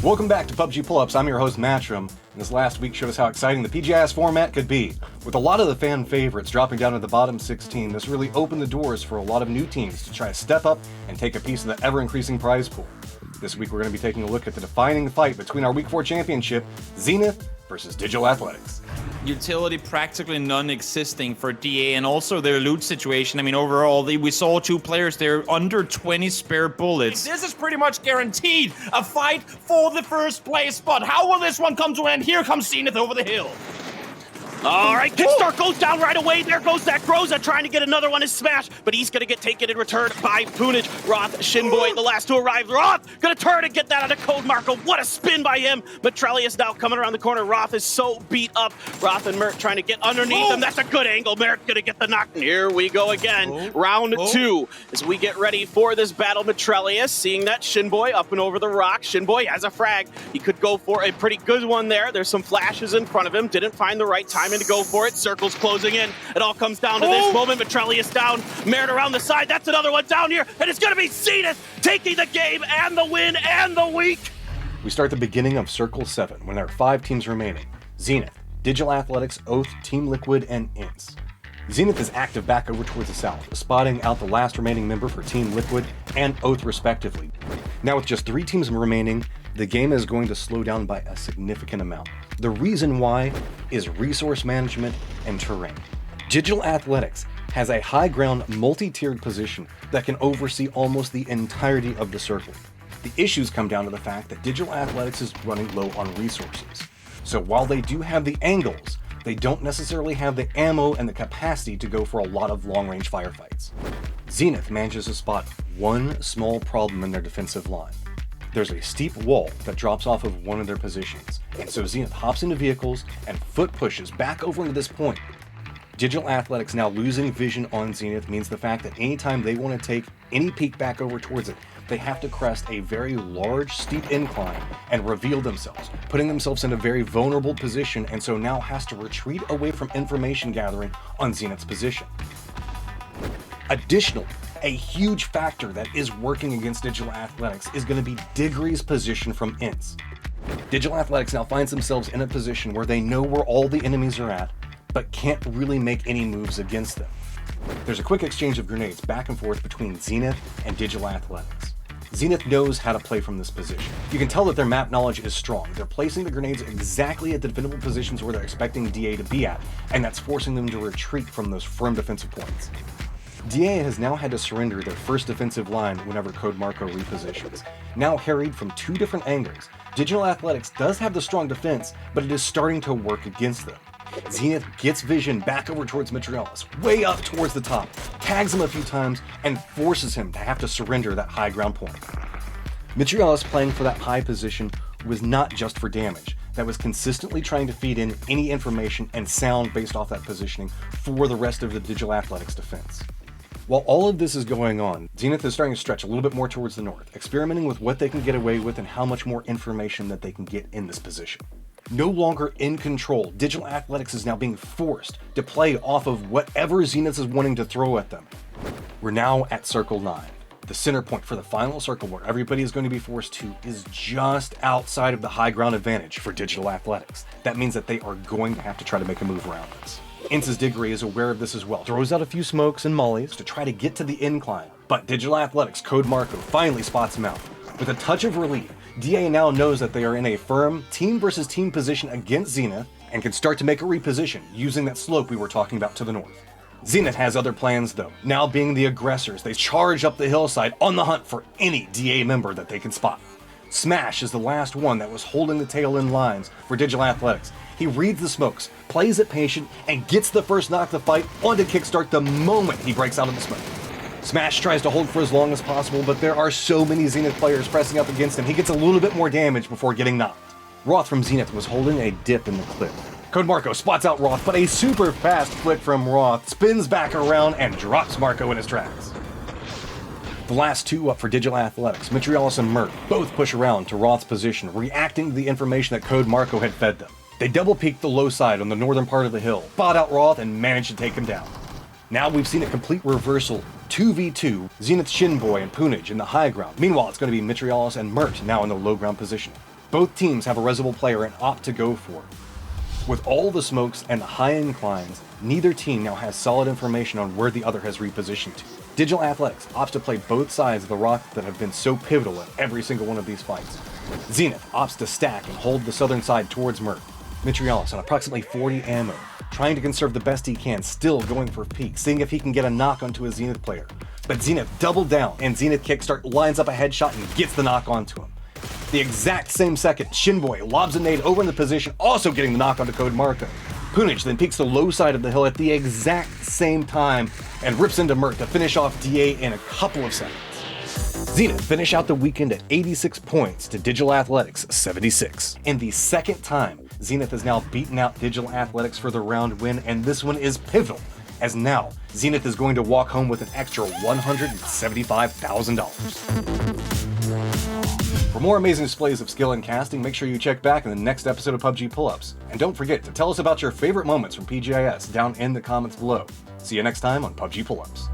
Welcome back to PUBG Pull-Ups. I'm your host, Matrym, and this last week showed us how exciting the PGI.S format could be. With a lot of the fan favorites dropping down to the bottom 16, this really opened the doors for a lot of new teams to try to step up and take a piece of the ever-increasing prize pool. This week we're going to be taking a look at the defining fight between our Week 4 championship, Zenith versus Digital Athletics. Utility practically non-existing for DA, and also their loot situation. I mean, overall, we saw two players there under 20 spare bullets. This is pretty much guaranteed a fight for the first place spot. How will this one come to an end? Here comes Zenith over the hill. All right, Kickstart goes down right away. There goes that Groza trying to get another one to smash, but he's going to get taken in return by Punij. Roth, Shinboy, the last two arrived. Roth going to turn and get that out of Code Marco. What a spin by him. Matrym now coming around the corner. Roth is so beat up. Roth and Mert trying to get underneath him. That's a good angle. Mert going to get the knock. Here we go again. Round two as we get ready for this battle. Matrym seeing that Shinboy up and over the rock. Shinboy has a frag. He could go for a pretty good one there. There's some flashes in front of him. Didn't find the right time to go for it. Circle's closing in. It all comes down to this moment. Matrym is down. Mert around the side. That's another one down here. And it's going to be Zenith taking the game and the win and the week. We start the beginning of Circle 7 when there are 5 teams remaining. Zenith, Digital Athletics, Oath, Team Liquid, and INTS. Zenith is active back over towards the south, spotting out the last remaining member for Team Liquid and Oath respectively. Now with just 3 teams remaining, the game is going to slow down by a significant amount. The reason why is resource management and terrain. Digital Athletics has a high ground multi-tiered position that can oversee almost the entirety of the circle. The issues come down to the fact that Digital Athletics is running low on resources. So while they do have the angles, they don't necessarily have the ammo and the capacity to go for a lot of long-range firefights. Zenith manages to spot one small problem in their defensive line. There's a steep wall that drops off of one of their positions, and so Zenith hops into vehicles and foot pushes back over into this point. Digital Athletics now losing vision on Zenith means the fact that anytime they want to take any peek back over towards it, they have to crest a very large, steep incline and reveal themselves, putting themselves in a very vulnerable position, and so now has to retreat away from information gathering on Zenith's position. Additionally, a huge factor that is working against Digital Athletics is going to be Diggory's position from INTS. Digital Athletics now finds themselves in a position where they know where all the enemies are at, but can't really make any moves against them. There's a quick exchange of grenades back and forth between Zenith and Digital Athletics. Zenith knows how to play from this position. You can tell that their map knowledge is strong. They're placing the grenades exactly at the defendable positions where they're expecting DA to be at, and that's forcing them to retreat from those firm defensive points. DA has now had to surrender their first defensive line whenever Code Marco repositions. Now harried from 2 different angles, Digital Athletics does have the strong defense, but it is starting to work against them. Zenith gets vision back over towards Matrym, way up towards the top, tags him a few times, and forces him to have to surrender that high ground point. Matrym playing for that high position was not just for damage. That was consistently trying to feed in any information and sound based off that positioning for the rest of the Digital Athletics defense. While all of this is going on, Zenith is starting to stretch a little bit more towards the north, experimenting with what they can get away with and how much more information that they can get in this position. No longer in control, Digital Athletics is now being forced to play off of whatever Zenith is wanting to throw at them. We're now at Circle 9. The center point for the final circle where everybody is going to be forced to is just outside of the high ground advantage for Digital Athletics. That means that they are going to have to try to make a move around this. INTS' Diggory is aware of this as well, throws out a few smokes and mollies to try to get to the incline, but Digital Athletics' Code Marco finally spots him out. With a touch of relief, DA now knows that they are in a firm team versus team position against Zenith and can start to make a reposition using that slope we were talking about to the north. Zenith has other plans though. Now being the aggressors, they charge up the hillside on the hunt for any DA member that they can spot. Smash is the last one that was holding the tail in lines for Digital Athletics. He reads the smokes, plays it patient, and gets the first knock of the fight onto Kickstart the moment he breaks out of the smoke. Smash tries to hold for as long as possible, but there are so many Zenith players pressing up against him, he gets a little bit more damage before getting knocked. Roth from Zenith was holding a dip in the clip. Code Marco spots out Roth, but a super fast flick from Roth spins back around and drops Marco in his tracks. The last 2 up for Digital Athletics, Matrym and Mert, both push around to Roth's position, reacting to the information that Code Marco had fed them. They double peeked the low side on the northern part of the hill, fought out Roth, and managed to take him down. Now we've seen a complete reversal, 2v2, Zenith Shinboy and Punij in the high ground. Meanwhile, it's going to be Matrym and Mert now in the low ground position. Both teams have a Reservoir player and opt to go for it. With all the smokes and the high inclines, neither team now has solid information on where the other has repositioned to. Digital Athletics opts to play both sides of the rock that have been so pivotal in every single one of these fights. Zenith opts to stack and hold the southern side towards Mert. Matrym on approximately 40 ammo, trying to conserve the best he can, still going for peek, seeing if he can get a knock onto a Zenith player. But Zenith doubled down, and Zenith Kickstart lines up a headshot and gets the knock onto him. The exact same second, Shinboy lobs a nade over in the position, also getting the knock onto Code Marco. Punich then peeks the low side of the hill at the exact same time and rips into Mert to finish off DA in a couple of seconds. Zenith finish out the weekend at 86 points to Digital Athletics 76. And the second time, Zenith has now beaten out Digital Athletics for the round win, and this one is pivotal, as now Zenith is going to walk home with an extra $175,000. For more amazing displays of skill and casting, make sure you check back in the next episode of PUBG Pull-Ups. And don't forget to tell us about your favorite moments from PGI.S down in the comments below. See you next time on PUBG Pull-Ups.